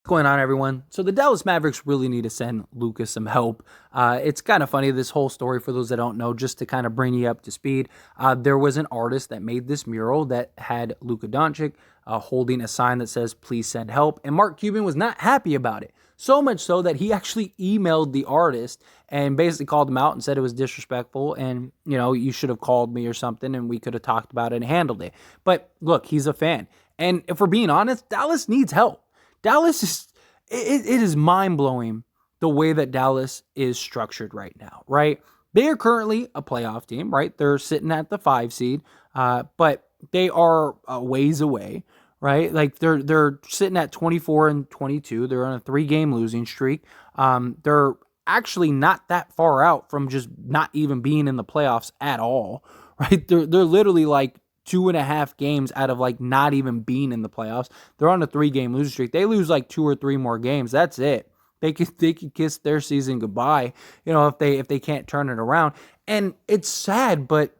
Going on, everyone? So the Dallas Mavericks really need to send Luka some help. It's kind of funny, this whole story, for those that don't know, just to kind of bring you up to speed. There was an artist that made this mural that had Luka Doncic holding a sign that says, "Please send help." And Mark Cuban was not happy about it. So much so that he actually emailed the artist and basically called him out and said it was disrespectful and, you should have called me or something and we could have talked about it and handled it. But look, he's a fan. And if we're being honest, Dallas needs help. Dallas is, it is mind-blowing the way that Dallas is structured right now, right? They are currently a playoff team, right? They're sitting at the 5 seed, but they are a ways away, right? Like they're sitting at 24-22. They're on a 3-game losing streak. They're actually not that far out from just not even being in the playoffs at all, right? They're literally like 2.5 games out of like not even being in the playoffs. They're on a 3-game losing streak. They lose like 2 or 3 more games. That's it. They could kiss their season goodbye, if they can't turn it around. And it's sad, but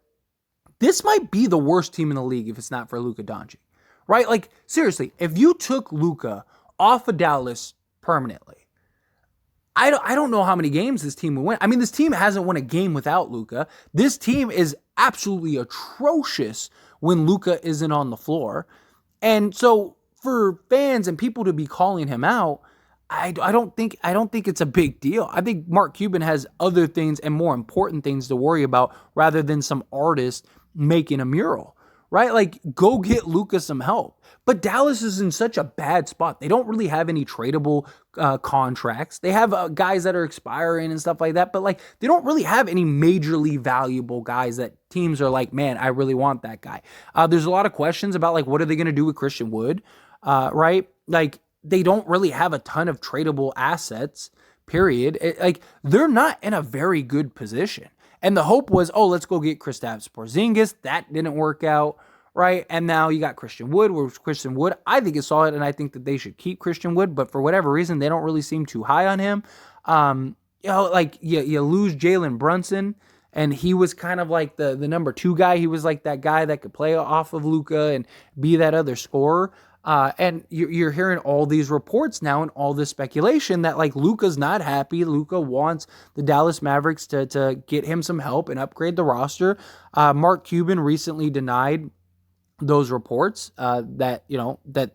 this might be the worst team in the league if it's not for Luka Doncic, right? Like, seriously, if you took Luka off of Dallas permanently, I don't know how many games this team will win. I mean, this team hasn't won a game without Luka. This team is absolutely atrocious when Luka isn't on the floor. And so for fans and people to be calling him out, I don't think it's a big deal. I think Mark Cuban has other things and more important things to worry about rather than some artist making a mural, right? Like, go get Luka some help. But Dallas is in such a bad spot. They don't really have any tradable contracts. They have guys that are expiring and stuff like that, but like they don't really have any majorly valuable guys that teams are like, man, I really want that guy. There's a lot of questions about like, what are they going to do with Christian Wood, right? Like, they don't really have a ton of tradable assets, period. They're not in a very good position. And the hope was, let's go get Kristaps Porzingis. That didn't work out, right? And now you got Christian Wood, I think is solid, and I think that they should keep Christian Wood, but for whatever reason, they don't really seem too high on him. You lose Jalen Brunson, and he was kind of like the number 2 guy. He was like that guy that could play off of Luka and be that other scorer. And you're hearing all these reports now and all this speculation that like Luka's not happy. Luka wants the Dallas Mavericks to get him some help and upgrade the roster. Mark Cuban recently denied those reports that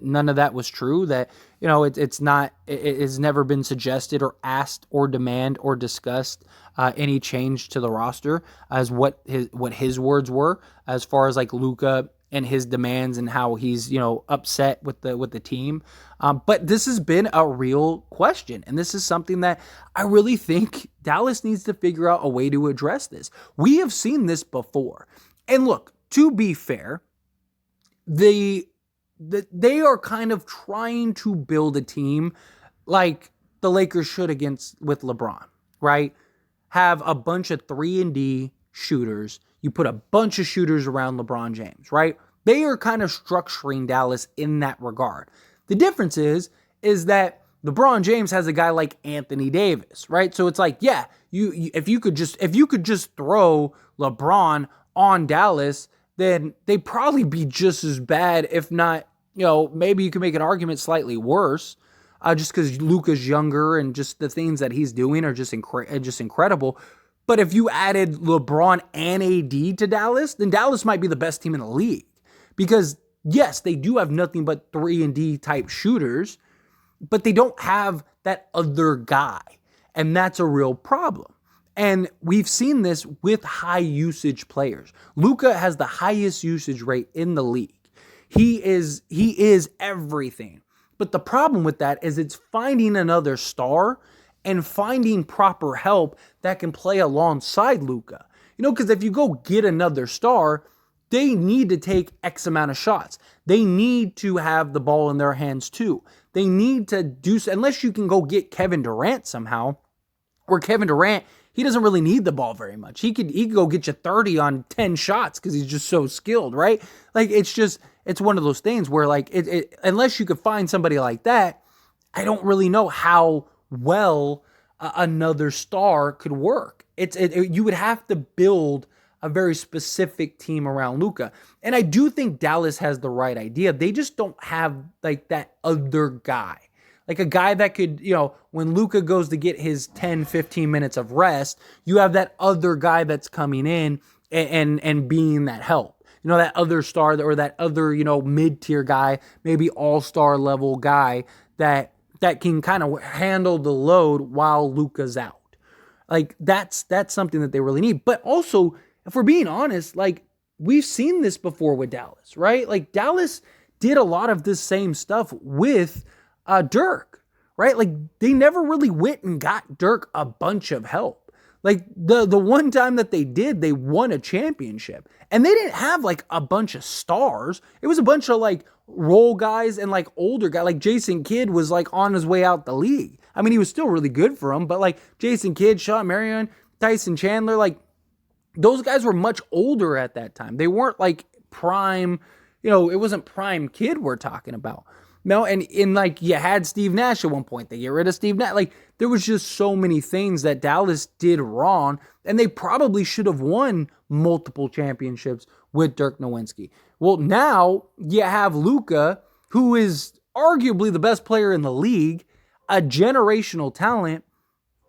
none of that was true, that it has never been suggested or asked or demand or discussed any change to the roster as what his words were as far as like Luka and his demands and how he's upset with the team. But this has been a real question, and this is something that I really think Dallas needs to figure out a way to address this. We have seen this before, and look, to be fair, they are kind of trying to build a team like the Lakers should with LeBron, right? Have a bunch of 3-and-D shooters. You put a bunch of shooters around LeBron James, right? They are kind of structuring Dallas in that regard. The difference is that LeBron James has a guy like Anthony Davis, right? So it's like, yeah, if you could just throw LeBron on Dallas, then they'd probably be just as bad, if not, maybe you could make an argument slightly worse, just because Luka's younger and just the things that he's doing are just incredible. But if you added LeBron and AD to Dallas, then Dallas might be the best team in the league. Because, yes, they do have nothing but 3-and-D type shooters, but they don't have that other guy. And that's a real problem. And we've seen this with high usage players. Luka has the highest usage rate in the league. He is everything. But the problem with that is it's finding another star and finding proper help that can play alongside Luka. Because if you go get another star, they need to take X amount of shots. They need to have the ball in their hands too. They need to do so, unless you can go get Kevin Durant somehow, where Kevin Durant, he doesn't really need the ball very much. He could go get you 30 on 10 shots because he's just so skilled, right? Like, it's one of those things where like, unless you could find somebody like that, I don't really know how well another star could work. You would have to build a very specific team around Luka. And I do think Dallas has the right idea. They just don't have like that other guy. Like a guy that could, when Luka goes to get his 10, 15 minutes of rest, you have that other guy that's coming in and being that help. That other star or that other, mid-tier guy, maybe all-star level guy that can kind of handle the load while Luka's out. Like that's something that they really need. But also, if we're being honest, like we've seen this before with Dallas, right? Like Dallas did a lot of this same stuff with Dirk, right? Like they never really went and got Dirk a bunch of help. Like the one time that they did, they won a championship. And they didn't have like a bunch of stars. It was a bunch of like role guys and like older guys. Like Jason Kidd was like on his way out the league. I mean, he was still really good for him, but like Jason Kidd, Sean Marion, Tyson Chandler, like those guys were much older at that time. They weren't like prime, it wasn't prime Kidd we're talking about. No, and in like you had Steve Nash at one point. They get rid of Steve Nash. Like there was just so many things that Dallas did wrong, and they probably should have won multiple championships with Dirk Nowitzki. Well, now you have Luka, who is arguably the best player in the league, a generational talent.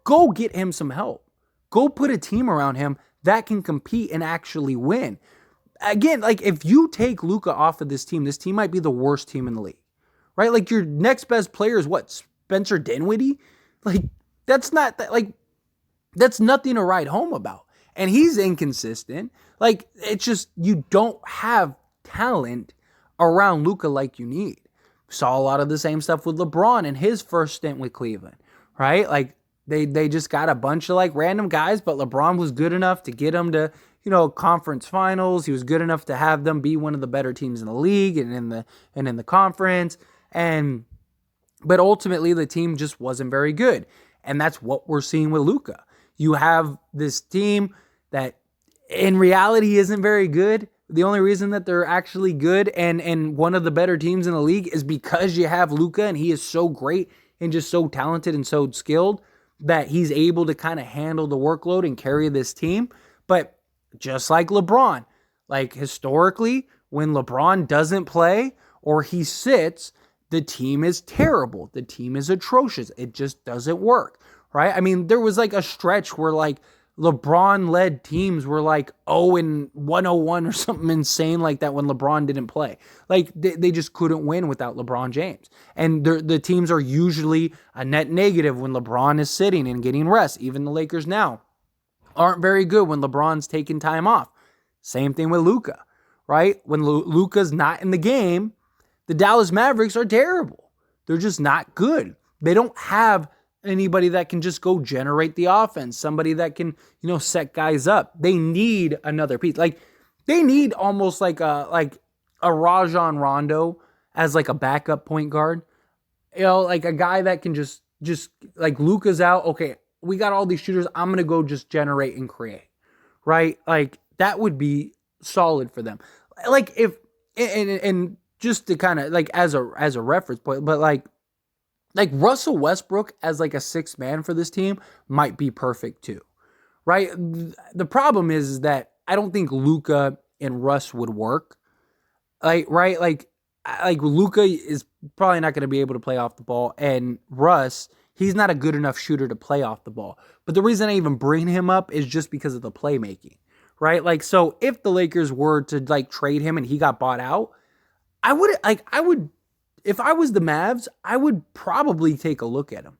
Go get him some help. Go put a team around him that can compete and actually win. Again, like if you take Luka off of this team might be the worst team in the league. Right? Like your next best player is what? Spencer Dinwiddie? Like that's nothing to write home about. And he's inconsistent. Like it's just you don't have talent around Luka like you need. Saw a lot of the same stuff with LeBron in his first stint with Cleveland, right? Like they just got a bunch of like random guys, but LeBron was good enough to get them to, conference finals. He was good enough to have them be one of the better teams in the league and in the conference. But ultimately the team just wasn't very good. And that's what we're seeing with Luka. You have this team that in reality isn't very good. The only reason that they're actually good and one of the better teams in the league is because you have Luka, and he is so great and just so talented and so skilled that he's able to kind of handle the workload and carry this team. But just like LeBron, like historically, when LeBron doesn't play or he sits, the team is terrible. The team is atrocious. It just doesn't work, right? I mean, there was like a stretch where like LeBron-led teams were like 0-101 or something insane like that when LeBron didn't play. Like they just couldn't win without LeBron James. And the teams are usually a net negative when LeBron is sitting and getting rest. Even the Lakers now aren't very good when LeBron's taking time off. Same thing with Luka, right? When Luka's not in the game, the Dallas Mavericks are terrible. They're just not good. They don't have anybody that can just go generate the offense, somebody that can, set guys up. They need another piece. Like they need almost like a Rajon Rondo as like a backup point guard. Like a guy that can just like Luka's out. Okay, we got all these shooters. I'm going to go just generate and create. Right? Like that would be solid for them. Like if and just to kind of like as a reference point, but like Russell Westbrook as like a sixth man for this team might be perfect too, right? The problem is that I don't think Luka and Russ would work, right? Like Luka is probably not going to be able to play off the ball, and Russ, he's not a good enough shooter to play off the ball. But the reason I even bring him up is just because of the playmaking, right? Like so, if the Lakers were to like trade him and he got bought out, I would, if I was the Mavs, I would probably take a look at him,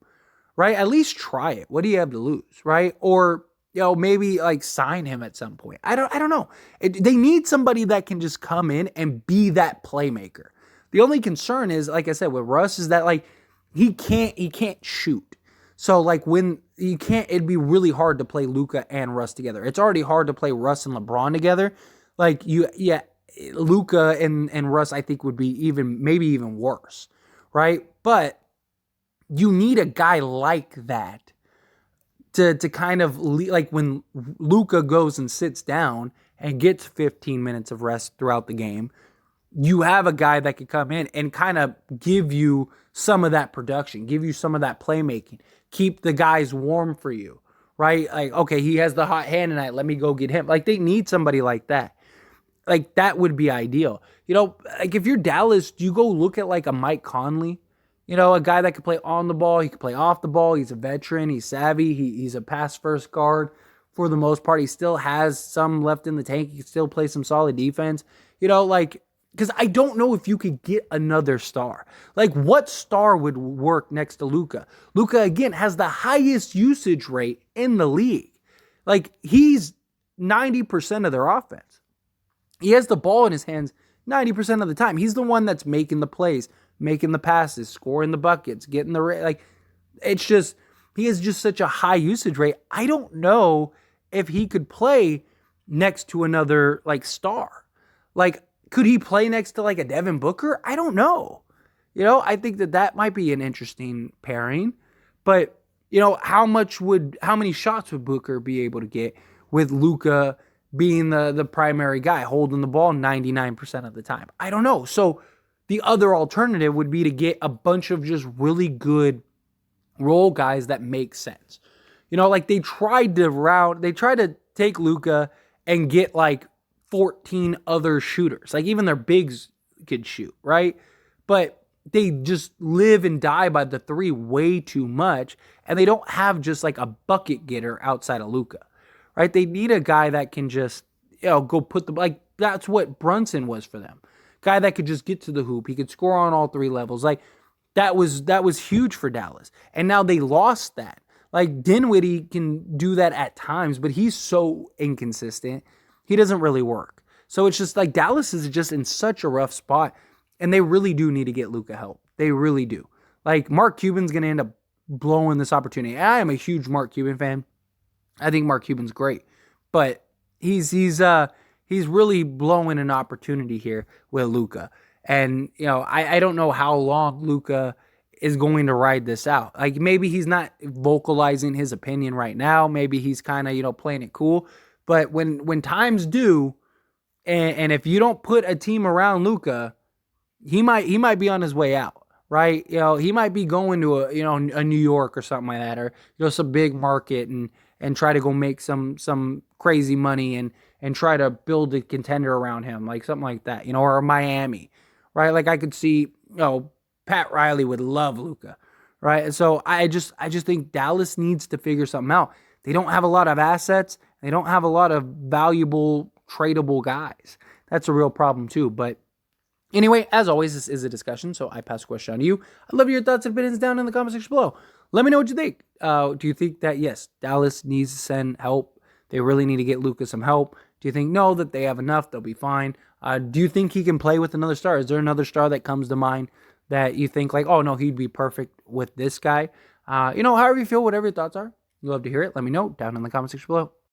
right? At least try it. What do you have to lose, right? Or, maybe like sign him at some point. I don't know. They need somebody that can just come in and be that playmaker. The only concern is, like I said, with Russ is that like he can't shoot. So like when you can't, it'd be really hard to play Luka and Russ together. It's already hard to play Russ and LeBron together. Like Luka and Russ, I think, would be maybe even worse, right? But you need a guy like that to kind of like when Luka goes and sits down and gets 15 minutes of rest throughout the game, you have a guy that could come in and kind of give you some of that production, give you some of that playmaking, keep the guys warm for you, right? Like, okay, he has the hot hand tonight. Let me go get him. Like they need somebody like that. Like that would be ideal. Like if you're Dallas, do you go look at like a Mike Conley? a guy that can play on the ball. He can play off the ball. He's a veteran. He's savvy. He's a pass first guard for the most part. He still has some left in the tank. He can still play some solid defense. Because I don't know if you could get another star. Like, what star would work next to Luka? Luka, again, has the highest usage rate in the league. Like, he's 90% of their offense. He has the ball in his hands 90% of the time. He's the one that's making the plays, making the passes, scoring the buckets, getting the it's just he has just such a high usage rate. I don't know if he could play next to another star. Like, could he play next to a Devin Booker? I don't know. I think that might be an interesting pairing. But how many shots would Booker be able to get with Luka being the primary guy holding the ball 99% of the time? I don't know. So the other alternative would be to get a bunch of just really good role guys that make sense. They tried to take Luka and get 14 other shooters. Even their bigs could shoot, right? But they just live and die by the three way too much, and they don't have just a bucket getter outside of Luka, right? They need a guy that can just go put that's what Brunson was for them. Guy that could just get to the hoop. He could score on all three levels. That was huge for Dallas, and now they lost that. Dinwiddie can do that at times, but he's so inconsistent. He doesn't really work. So it's just Dallas is just in such a rough spot, and they really do need to get Luka help. They really do. Mark Cuban's going to end up blowing this opportunity. I am a huge Mark Cuban fan. I think Mark Cuban's great, but he's really blowing an opportunity here with Luka. And I don't know how long Luka is going to ride this out. Maybe he's not vocalizing his opinion right now. Maybe he's kind of playing it cool. But when times do, and if you don't put a team around Luka, he might be on his way out, right? He might be going to a New York or something like that, or some big market and try to go make some crazy money and try to build a contender around him, something like that, or Miami, right? I could see, Pat Riley would love Luka, right? So I just think Dallas needs to figure something out. They don't have a lot of assets. They don't have a lot of valuable, tradable guys. That's a real problem too. But anyway, as always, this is a discussion, so I pass the question on to you. I'd love your thoughts and opinions down in the comment section below. Let me know what you think. Do you think that, yes, Dallas needs to send help? They really need to get Luka some help. Do you think, no, that they have enough, they'll be fine? Do you think he can play with another star? Is there another star that comes to mind that you think oh, no, he'd be perfect with this guy? However you feel, whatever your thoughts are, I'd love to hear it. Let me know down in the comment section below.